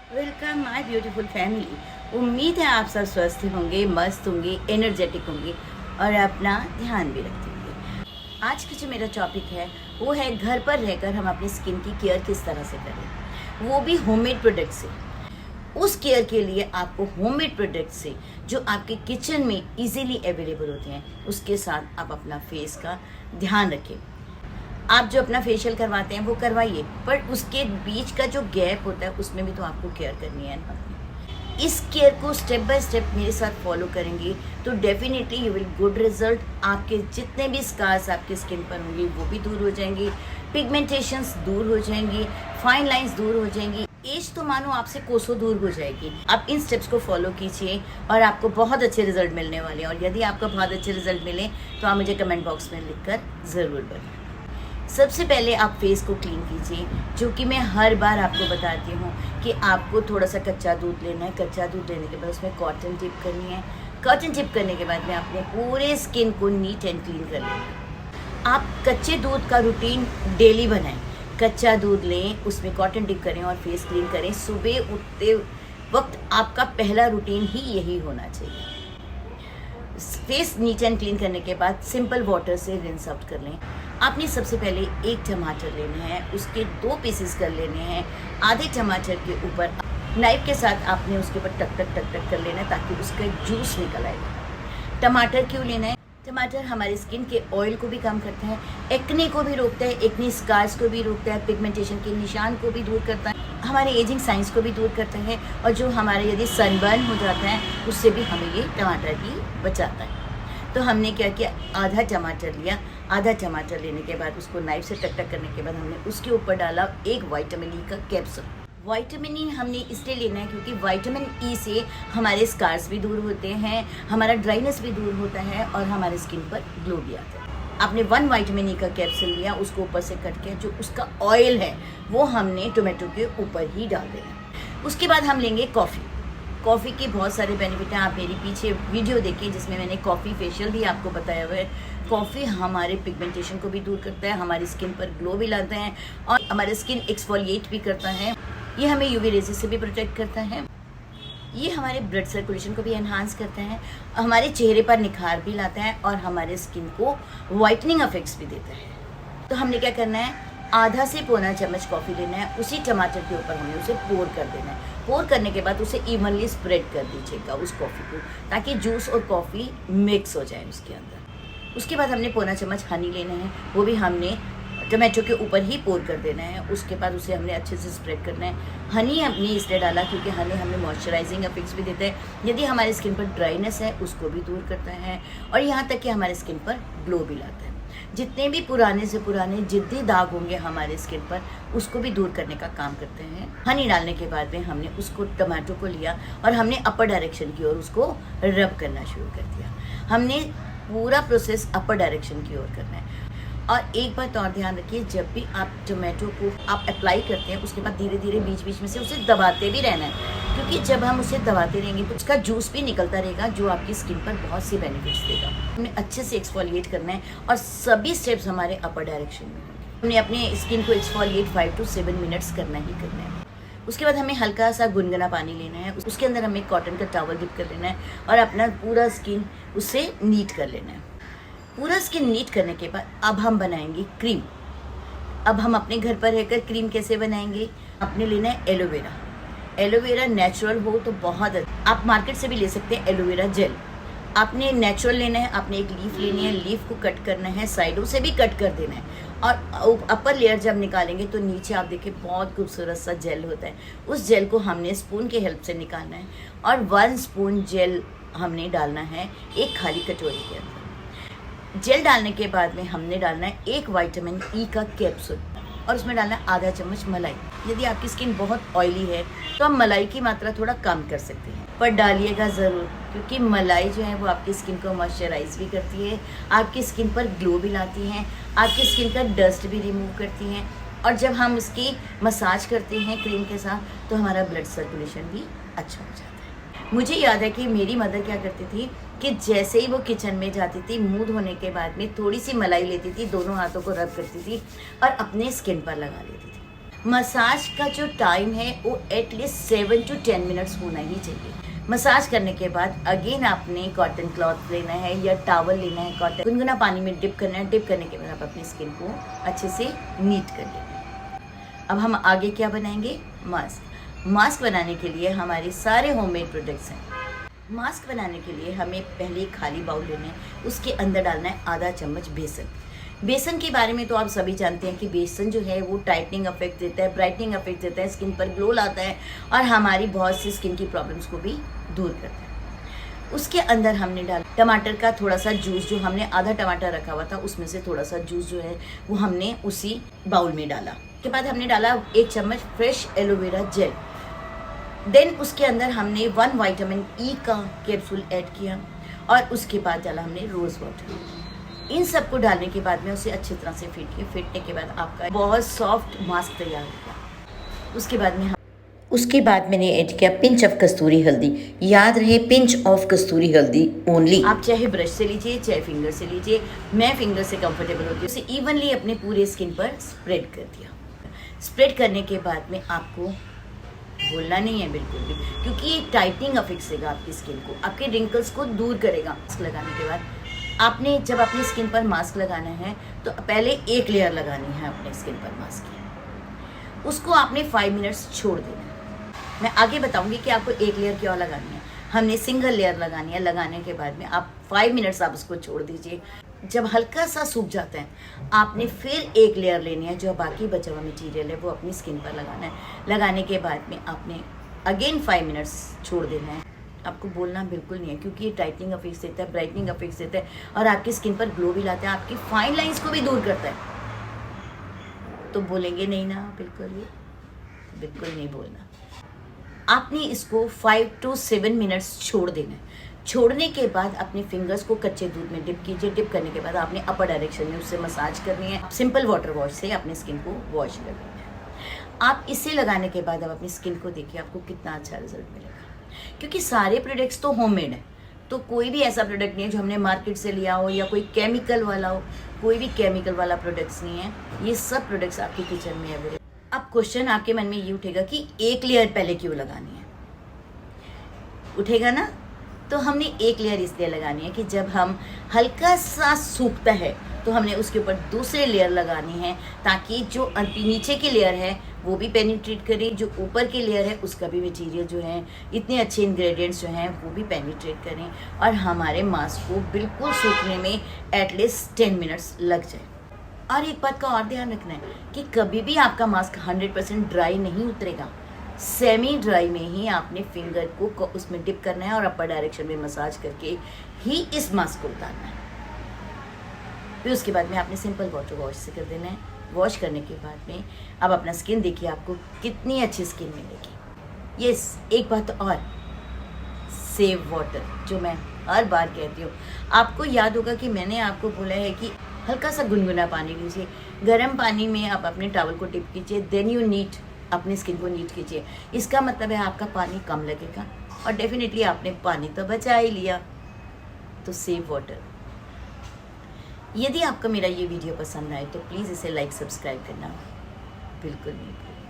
Welcome my beautiful family. उम्मीद है आप सब स्वस्थ होंगे, मस्त होंगे, एनर्जेटिक होंगे और अपना ध्यान भी रखते होंगे। आज का जो मेरा टॉपिक है वो है घर पर रहकर हम अपनी स्किन की केयर किस तरह से करें, वो भी होममेड प्रोडक्ट से। उस केयर के लिए आपको होममेड प्रोडक्ट से जो आपके किचन में इजीली अवेलेबल होते हैं उसके साथ आप अपना फेस का ध्यान रखें। आप जो अपना फेशियल करवाते हैं वो करवाइए, पर उसके बीच का जो गैप होता है उसमें भी तो आपको केयर करनी है ना। इस केयर को स्टेप बाय स्टेप मेरे साथ फॉलो करेंगे तो definitely you will good result. आपके जितने भी स्कार्स आपकी स्किन पर होंगे वो भी दूर हो जाएंगी, पिगमेंटेशंस दूर हो जाएंगी, फाइन लाइंस दूर हो जाएंगी, एज तो मानो आपसे कोसों दूर हो जाएगी। आप इन स्टेप्स को फॉलो कीजिए और आपको बहुत अच्छे रिजल्ट मिलने वाले हैं। और यदि आपको बहुत अच्छे रिजल्ट मिले तो आप मुझे कमेंट बॉक्स में लिखकर ज़रूर बताएं। सबसे पहले आप फेस को क्लीन कीजिए, जो कि मैं हर बार आपको बताती हूँ कि आपको थोड़ा सा कच्चा दूध लेना है। कच्चा दूध लेने के बाद उसमें कॉटन टिप करनी है। कॉटन टिप करने के बाद में आपने पूरे स्किन को नीट एंड क्लीन कर लेना है। आप कच्चे दूध का रूटीन डेली बनाएं। कच्चा दूध लें, उसमें कॉटन टिप करें और फेस क्लीन करें। सुबह उठते वक्त आपका पहला रूटीन ही यही होना चाहिए। फेस नीट एंड क्लीन करने के बाद सिंपल वाटर से रिंस आउट कर लें। आपने सबसे पहले एक टमाटर लेना है, उसके 2 पीसेस कर लेने हैं। आधे टमाटर के ऊपर नाइफ के साथ आपने उसके ऊपर टक टक टक टक कर लेना है ताकि उसका जूस निकल आएगा। टमाटर क्यों लेना है? टमाटर हमारी स्किन के ऑयल को भी कम करता है, एक्ने को भी रोकता है, एक्ने स्कार्स को भी रोकता है, पिगमेंटेशन के निशान को भी दूर करता है, हमारे एजिंग साइंस को भी दूर करता है। और जो हमारे यदि सनबर्न हो जाता है उससे भी हमें ये टमाटर ही बचाता है। तो हमने क्या किया, आधा टमाटर लिया। आधा टमाटर लेने के बाद उसको नाइफ से टक टक करने के बाद हमने उसके ऊपर डाला एक विटामिन ई का कैप्सूल। विटामिन ई हमने इसलिए लेना है क्योंकि विटामिन ई से हमारे स्कार्स भी दूर होते हैं, हमारा ड्राइनेस भी दूर होता है और हमारे स्किन पर ग्लो भी आता है। आपने 1 विटामिन ई का कैप्सूल लिया, उसको ऊपर से कट के जो उसका ऑयल है वो हमने टोमेटो के ऊपर ही डाल देना। उसके बाद हम लेंगे कॉफ़ी। कॉफ़ी के बहुत सारे बेनिफिट हैं, आप मेरी पीछे वीडियो देखिए जिसमें मैंने कॉफ़ी फेशियल भी आपको बताया हुआ है। कॉफ़ी हमारे पिगमेंटेशन को भी दूर करता है, हमारी स्किन पर ग्लो भी लाता है और हमारी स्किन एक्सफोलिएट भी करता है। ये हमें यूवी रेज़ से भी प्रोटेक्ट करता है। ये हमारे ब्लड सर्कुलेशन को भी एनहांस करता है, हमारे चेहरे पर निखार भी लाता है और हमारे स्किन को वाइटनिंग इफेक्ट्स भी देता है। तो हमने क्या करना है, आधा से पौना चम्मच कॉफ़ी लेना है, उसी टमाटर के ऊपर हमें उसे पोर कर देना है। पोर करने के बाद उसे इवनली स्प्रेड कर दीजिएगा उस कॉफ़ी को, ताकि जूस और कॉफ़ी मिक्स हो जाए उसके अंदर। उसके बाद हमने पौना चम्मच हनी लेना है, वो भी हमने टमाटो के ऊपर ही पोर कर देना है। उसके बाद उसे हमने अच्छे से स्प्रेड करना है। हनी हमने इसलिए डाला क्योंकि हनी हमें मॉइस्चराइजिंग इफेक्ट्स भी देता है, यदि हमारी स्किन पर ड्राइनेस है उसको भी दूर करता है और यहाँ तक कि हमारे स्किन पर ग्लो भी लाता है। जितने भी पुराने से पुराने जिद्दी दाग होंगे हमारे स्किन पर उसको भी दूर करने का काम करते हैं। हनी डालने के बाद में हमने उसको टमाटो को लिया और हमने अपर डायरेक्शन की ओर उसको रब करना शुरू कर दिया। हमने पूरा प्रोसेस अपर डायरेक्शन की ओर करना है। और एक बात और ध्यान रखिए, जब भी आप टोमेटो को आप अप्लाई करते हैं उसके बाद धीरे धीरे बीच बीच में से उसे दबाते भी रहना है, क्योंकि जब हम उसे दबाते रहेंगे तो उसका जूस भी निकलता रहेगा जो आपकी स्किन पर बहुत सी बेनिफिट्स देगा। हमें अच्छे से एक्सफोलिएट करना है और सभी स्टेप्स हमारे अपर डायरेक्शन में होंगे। हमने अपने स्किन को एक्सफोलिएट 5 to 7 मिनट्स करना ही करना है। उसके बाद हमें हल्का सा गुनगुना पानी लेना है, उसके अंदर हमें कॉटन का टॉवल डिप कर लेना है और अपना पूरा स्किन उससे नीट कर लेना है। पूरा स्किन नीट करने के बाद अब हम बनाएंगे क्रीम। अब हम अपने घर पर रहकर क्रीम कैसे बनाएंगे, आपने लेना है एलोवेरा। एलोवेरा नेचुरल हो तो बहुत अच्छा, आप मार्केट से भी ले सकते हैं एलोवेरा जेल। आपने नेचुरल लेना है, आपने एक लीफ लेनी है, लीफ को कट करना है, साइडों से भी कट कर देना है और अपर लेयर जब निकालेंगे तो नीचे आप देखिए बहुत खूबसूरत सा जेल होता है। उस जेल को हमने स्पून के हेल्प से निकालना है और 1 स्पून जेल हमने डालना है एक खाली कटोरी के अंदर। जेल डालने के बाद में हमने डालना है एक विटामिन ई का कैप्सूल और उसमें डालना है आधा चम्मच मलाई। यदि आपकी स्किन बहुत ऑयली है तो आप मलाई की मात्रा थोड़ा कम कर सकते हैं, पर डालिएगा ज़रूर, क्योंकि मलाई जो है वो आपकी स्किन को मॉइस्चराइज भी करती है, आपकी स्किन पर ग्लो भी लाती हैं, आपकी स्किन का डस्ट भी रिमूव करती हैं और जब हम इसकी मसाज करते हैं क्रीम के साथ तो हमारा ब्लड सर्कुलेशन भी अच्छा हो जाता है। मुझे याद है कि मेरी मदर क्या करती थी कि जैसे ही वो किचन में जाती थी, मुंह धोने के बाद में थोड़ी सी मलाई लेती थी, दोनों हाथों को रब करती थी और अपने स्किन पर लगा लेती थी। मसाज का जो टाइम है वो एटलीस्ट 7 to 10 मिनट्स होना ही चाहिए। मसाज करने के बाद अगेन आपने कॉटन क्लॉथ लेना है या टॉवल लेना है, कॉटन गुनगुना पानी में डिप करना है। डिप करने के बाद आप अपनी स्किन को अच्छे से नीट कर लेंगे। अब हम आगे क्या बनाएंगे? मास्क। मास्क बनाने के लिए हमारे सारे होममेड प्रोडक्ट्स हैं। मास्क बनाने के लिए हमें पहले खाली बाउल लेना है, उसके अंदर डालना है आधा चम्मच बेसन। बेसन के बारे में तो आप सभी जानते हैं कि बेसन जो है वो टाइटनिंग इफेक्ट देता है, ब्राइटनिंग इफेक्ट देता है, स्किन पर ग्लो लाता है और हमारी बहुत सी स्किन की प्रॉब्लम्स को भी दूर करता है। उसके अंदर हमने डाला टमाटर का थोड़ा सा जूस, जो हमने आधा टमाटर रखा हुआ था उसमें से थोड़ा सा जूस जो है वो हमने उसी बाउल में डाला। उसके बाद हमने डाला 1 चम्मच फ्रेश एलोवेरा जेल। देन उसके अंदर हमने 1 विटामिन ई का कैप्सूल ऐड किया और उसके बाद डाला हमने रोज़ वाटर। इन सबको डालने के बाद में उसे अच्छी तरह से फेंटिए। फेंटने के बाद आपका बहुत सॉफ्ट मास्क तैयार हो गया। उसके बाद मैंने ऐड किया पिंच ऑफ कस्तूरी हल्दी। याद रहे, पिंच ऑफ कस्तूरी हल्दी ओनली। आप चाहे ब्रश से लीजिए चाहे फिंगर से लीजिए, मैं फिंगर से कंफर्टेबल होती हूँ। उसे इवनली अपने पूरे स्किन पर स्प्रेड कर दिया। स्प्रेड करने के बाद में आपको भूलना नहीं है बिल्कुल भी, क्योंकि ये टाइटनिंग इफेक्ट देगा आपकी स्किन को, आपके रिंकल्स को दूर करेगा। मास्क लगाने के बाद आपने जब अपनी स्किन पर मास्क लगाना है तो पहले 1 लेयर लगानी है अपने स्किन पर मास्क की। उसको आपने 5 मिनट्स छोड़ देना है। मैं आगे बताऊंगी कि आपको 1 लेयर क्यों लगानी है। हमने सिंगल लेयर लगानी है। लगाने के बाद में आप 5 मिनट्स आप उसको छोड़ दीजिए। जब हल्का सा सूख जाता है आपने फिर 1 लेयर लेनी है, जो बाकी बचा हुआ मटीरियल है वो अपनी स्किन पर लगाना है। लगाने के बाद में आपने अगेन 5 मिनट्स छोड़ देना है। आपको बोलना बिल्कुल नहीं है, क्योंकि ये टाइटनिंग इफेक्ट देता है, ब्राइटनिंग इफेक्ट देता है और आपकी स्किन पर ग्लो भी लाता है, आपकी फाइन लाइंस को भी दूर करता है। तो बोलेंगे नहीं ना? बिल्कुल नहीं बोलना। आपने इसको 5 to 7 मिनट्स छोड़ देना है। छोड़ने के बाद अपने फिंगर्स को कच्चे दूध में डिप कीजिए। डिप करने के बाद आपने अपर डायरेक्शन में उससे मसाज करनी है। सिंपल वाटर वॉश से अपने स्किन को वॉश कर लेना है। आप इसे लगाने के बाद अब अपनी स्किन को देखिए आपको कितना अच्छा रिजल्ट मिलेगा, क्योंकि सारे प्रोडक्ट्स तो होममेड है। तो कोई भी ऐसा प्रोडक्ट नहीं है जो हमने मार्केट से लिया हो या कोई केमिकल वाला हो। कोई भी केमिकल वाला प्रोडक्ट्स नहीं है, ये सब प्रोडक्ट्स आपके किचन में अवेलेबल। अब क्वेश्चन आपके मन में ये उठेगा कि 1 लेयर पहले क्यों लगानी है? उठेगा ना? तो हमने 1 लेयर इसलिए लगानी है कि जब हम हल्का सा सूखता है तो हमने उसके ऊपर दूसरे लेयर लगानी है, ताकि जो नीचे की लेयर है वो भी पेनिट्रेट करे, जो ऊपर की लेयर है उसका भी मटीरियल जो है, इतने अच्छे इंग्रेडिएंट्स जो हैं वो भी पेनिट्रेट करें और हमारे मास्क को बिल्कुल सूखने में एटलीस्ट 10 मिनट्स लग जाए। और एक बात का और ध्यान रखना है कि कभी भी आपका मास्क 100% ड्राई नहीं उतरेगा। सेमी ड्राई में ही आपने फिंगर को उसमें डिप करना है और अपर डायरेक्शन में मसाज करके ही इस मास्क को उतारना है। फिर उसके बाद में आपने सिंपल वाटर वॉश से कर देना है। वॉश करने के बाद में अब अपना स्किन देखिए आपको कितनी अच्छी स्किन मिलेगी। यस, एक बात और, सेव वाटर, जो मैं हर बार कहती हूँ। आपको याद होगा कि मैंने आपको बोला है कि हल्का सा गुनगुना पानी लीजिए, गर्म पानी में आप अपने टॉवल को डिप कीजिए, देन यू नीट, अपनी स्किन को नीट कीजिए। इसका मतलब है आपका पानी कम लगेगा और डेफिनेटली आपने पानी तो बचा ही लिया। तो सेव वाटर। यदि आपको मेरा ये वीडियो पसंद आए तो प्लीज़ इसे लाइक सब्सक्राइब करना बिल्कुल नहीं भूलिए।